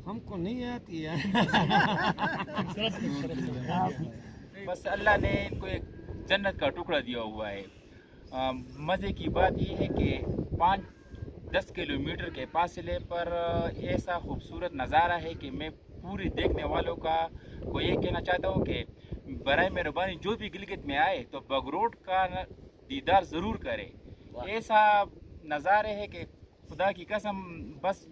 हमको नहीं आती है। बस अल्लाह ने इनको एक जन्नत का टुकड़ा दिया हुआ है। मज़े की बात यह है कि 5-10 किलोमीटर के फासले पर ऐसा खूबसूरत नज़ारा है कि मैं पूरी देखने वालों को ये कहना चाहता हूँ कि बराए मेहरबानी जो भी गिलगित में आए तो बगरोट का दीदार ज़रूर करे। ऐसा नज़ारे है कि खुदा की कसम बस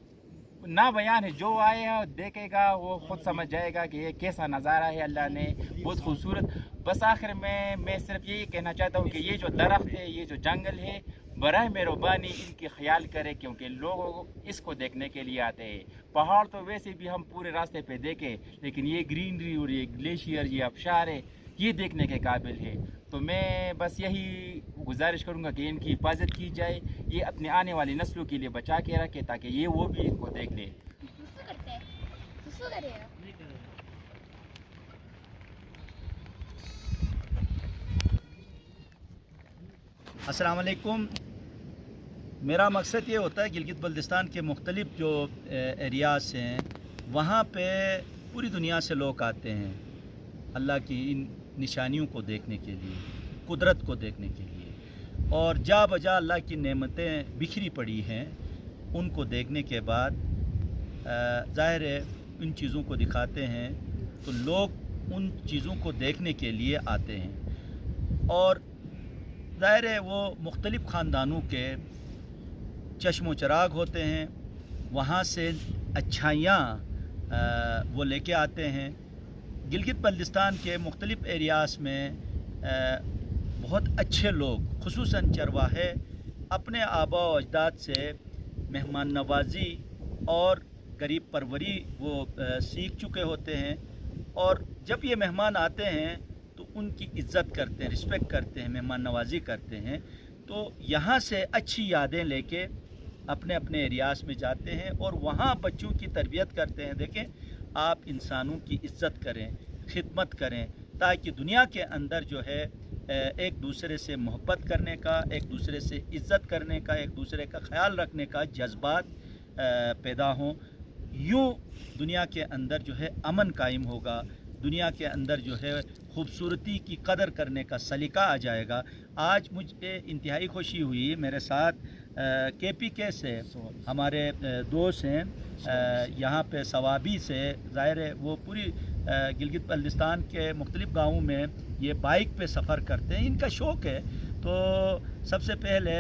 ना बयान है, जो आए देखेगा वो खुद समझ जाएगा कि ये कैसा नज़ारा है, अल्लाह ने बहुत खूबसूरत। बस आखिर में मैं सिर्फ यही कहना चाहता हूँ कि ये जो दरख्त है, ये जो जंगल है, बराह मेहरबानी इनकी ख्याल करें, क्योंकि लोग इसको देखने के लिए आते हैं। पहाड़ तो वैसे भी हम पूरे रास्ते पे देखें, लेकिन ये ग्रीनरी और ये ग्लेशियर, ये आबशार है, ये देखने के काबिल है। तो मैं बस यही गुजारिश करूँगा कि इनकी हिफाजत की जाए, ये अपने आने वाली नस्लों के लिए बचा के रखे, ताकि ये वो भी इनको देख ले। अस्सलाम वालेकुम। मेरा मकसद ये होता है गिलगित बल्तिस्तान के मुख्तलिफ जो एरियाज़ हैं वहाँ पे पूरी दुनिया से लोग आते हैं अल्लाह की इन निशानियों को देखने के लिए, कुदरत को देखने के लिए, और जा बजा अल्लाह की नेमतें बिखरी पड़ी हैं उनको देखने के बाद ज़ाहिर है इन चीज़ों को दिखाते हैं तो लोग उन चीज़ों को देखने के लिए आते हैं। और ज़ाहिर है वो मुख्तलिफ़ ख़ानदानों के चश्मो चराग होते हैं, वहाँ से अच्छाइयाँ वो लेके आते हैं। गिलगित बल्तिस्तान के मुख्तलिफ़ एरियाज़ में बहुत अच्छे लोग खुसूसन चरवाहे अपने आबा व अजदाद से मेहमान नवाजी और गरीब परवरी वो सीख चुके होते हैं, और जब ये मेहमान आते हैं तो उनकी इज़्ज़त करते हैं, रिस्पेक्ट करते हैं, मेहमान नवाजी करते हैं। तो यहाँ से अच्छी यादें लेके अपने अपने एरियाज़ में जाते हैं और वहाँ बच्चों की तरबियत करते हैं। देखें, आप इंसानों की इज़्ज़त करें, खिदमत करें, ताकि दुनिया के अंदर जो है एक दूसरे से मोहब्बत करने का, एक दूसरे से इज़्ज़त करने का, एक दूसरे का ख्याल रखने का जज्बात पैदा हों। यूँ दुनिया के अंदर जो है अमन कायम होगा, दुनिया के अंदर जो है खूबसूरती की कदर करने का सलीका आ जाएगा। आज मुझे इंतहाई खुशी हुई, मेरे साथ KPK से हमारे दोस्त हैं यहाँ पे सवाबी से, ज़ाहिर है वो पूरी गिलगित बल्तिस्तान के मुख्तलिफ़ गाँवों में ये बाइक पे सफ़र करते हैं, इनका शौक़ है। तो सबसे पहले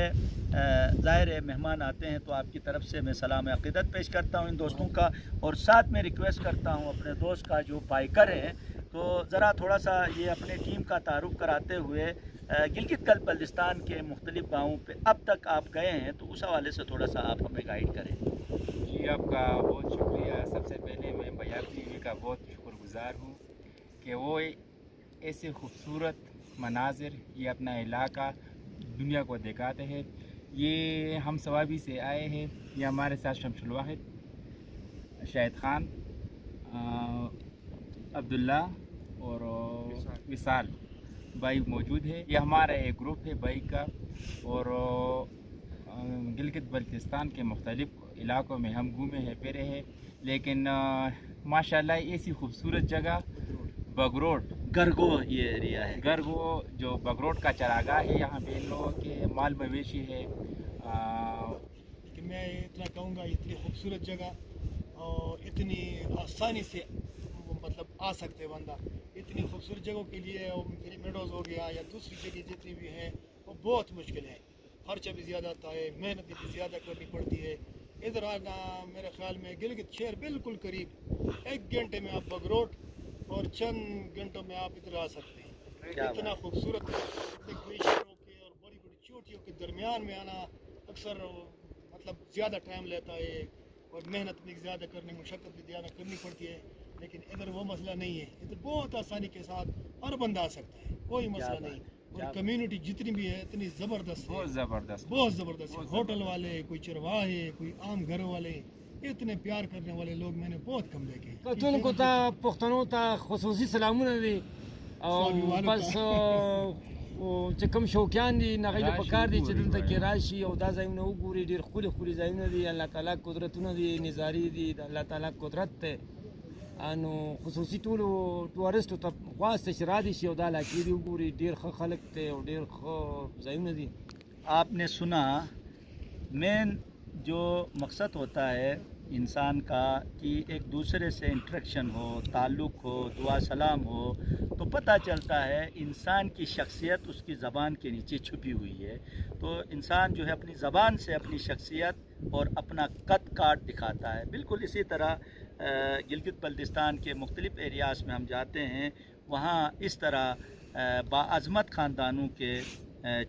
ज़ाहिर है मेहमान आते हैं तो आपकी तरफ से मैं सलाम अक़ीदत पेश करता हूँ इन दोस्तों का, और साथ में रिक्वेस्ट करता हूँ अपने दोस्त का जो बाइकर हैं तो ज़रा थोड़ा सा ये अपने टीम का तारुफ़ कराते हुए गिलगित बल्तिस्तान के मुख्तलिफ़ गाँवों पे अब तक आप गए हैं तो उस हवाले से थोड़ा सा आप हमें गाइड करें। जी, आपका बहुत शुक्रिया। सबसे पहले मैं बयार टीवी का बहुत शुक्रगुज़ार हूँ कि वो ऐसे खूबसूरत मनाजिर, ये अपना इलाका दुनिया को दिखाते हैं। ये हम सवाबी से आए हैं, ये हमारे साथ शमशुल वाहिद, शाहिद ख़ान, अब्दुल्ला और विसाल भाई मौजूद है। ये हमारा एक ग्रुप है बाइक का, और गिलगित बल्तिस्तान के मुख्तलिफ़ इलाक़ों में हम घूमे हैं, फिरे हैं, लेकिन माशाल्लाह ऐसी खूबसूरत जगह बगरोट, गरगो ये एरिया है, गरगो जो बगरोट का चरागाह है, यहाँ पे इन लोगों के माल मवेशी है। कि मैं इतना कहूँगा, इतनी खूबसूरत जगह और इतनी आसानी से मतलब आ सकते बंदा, इतनी खूबसूरत जगहों के लिए मेडोज़ हो गया या दूसरी जगह जितनी भी हैं वो बहुत मुश्किल है, खर्चा भी ज़्यादा आता है, मेहनत भी ज़्यादा करनी पड़ती है। इधर आना मेरे ख्याल में गिलगित शहर बिल्कुल करीब 1 घंटे में आप बगरोट और चंद घंटों में आप इधर आ सकते हैं। इतना खूबसूरत ग्लेशियरों के और बड़ी बड़ी चोटियों के दरमियान में आना अक्सर मतलब ज़्यादा टाइम लेता है और मेहनत भी ज़्यादा करनी, मशक्क़त भी ज़्यादा करनी पड़ती है। लेकिन इधर वो मसला नहीं है, इधर बहुत आसानी के साथ हर बंदा आ सकता है, कोई मसला नहीं। और कम्युनिटी जितनी भी है इतनी ज़बरदस्त है, बहुत ज़बरदस्त है। होटल वाले, कोई चरवाहे, कोई आम घर वाले, इतने प्यार करने वाले लोग मैंने बहुत कम देखे। ټولو کو ته پښتنو ته خصوصي سلامونه دي او بس او چې کوم شوقیان دي نه غي په کار دي چې راشي دلته کې وګوري. راشي او دا ځایونه وګوري. ډېر ښکلي ځایونه دي، الله تعالی قدرتونه دي، نظارې دي، د الله تعالی قدرت دی. نو خصوصي ټولو ټوریسټو ته خواسته چې را دي شي او دا علاقې دي وګوري. ډېر ښه خلک دی او ډېر ښه ځایونه دي. آپ نے سنا مین جو مقصد ہوتا ہے انسان کا کہ ایک دوسرے سے انٹریکشن ہو، تعلق ہو، دعا سلام ہو، تو پتہ چلتا ہے انسان کی شخصیت اس کی زبان کے نیچے چھپی ہوئی ہے. تو انسان جو ہے اپنی زبان سے اپنی شخصیت اور اپنا قد کاٹ دکھاتا ہے. بالکل اسی طرح گلگت بلتستان کے مختلف ایریاز میں ہم جاتے ہیں، وہاں اس طرح باعظمت خاندانوں کے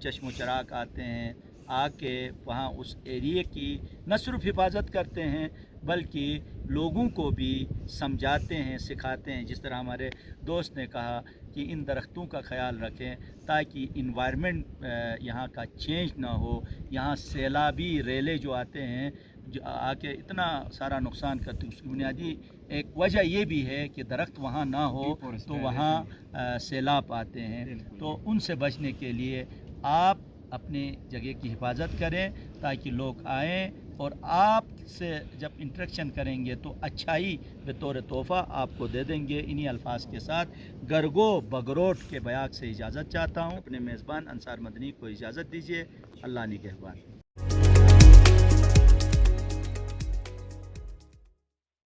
چشم و چراغ آتے ہیں، آ کے وہاں اس ایریے کی نہ صرف حفاظت کرتے ہیں بلکہ لوگوں کو بھی سمجھاتے ہیں، سکھاتے ہیں. جس طرح ہمارے دوست نے کہا کہ ان درختوں کا خیال رکھیں تاکہ انوائرمنٹ یہاں کا چینج نہ ہو. یہاں سیلابی ریلے جو آتے ہیں جو آ کے اتنا سارا نقصان کرتے ہیں، اس کی بنیادی ایک وجہ یہ بھی ہے کہ درخت وہاں نہ ہو تو وہاں سیلاب آتے ہیں. تو ان سے بچنے کے لیے آپ اپنی جگہ کی حفاظت کریں تاکہ لوگ آئیں اور آپ سے جب انٹریکشن کریں گے تو اچھائی بطور تحفہ آپ کو دے دیں گے. انہی الفاظ کے ساتھ گرگو بگروٹ کے بیاق سے اجازت چاہتا ہوں. اپنے میزبان انصار مدنی کو اجازت دیجیے. اللہ نگہبان.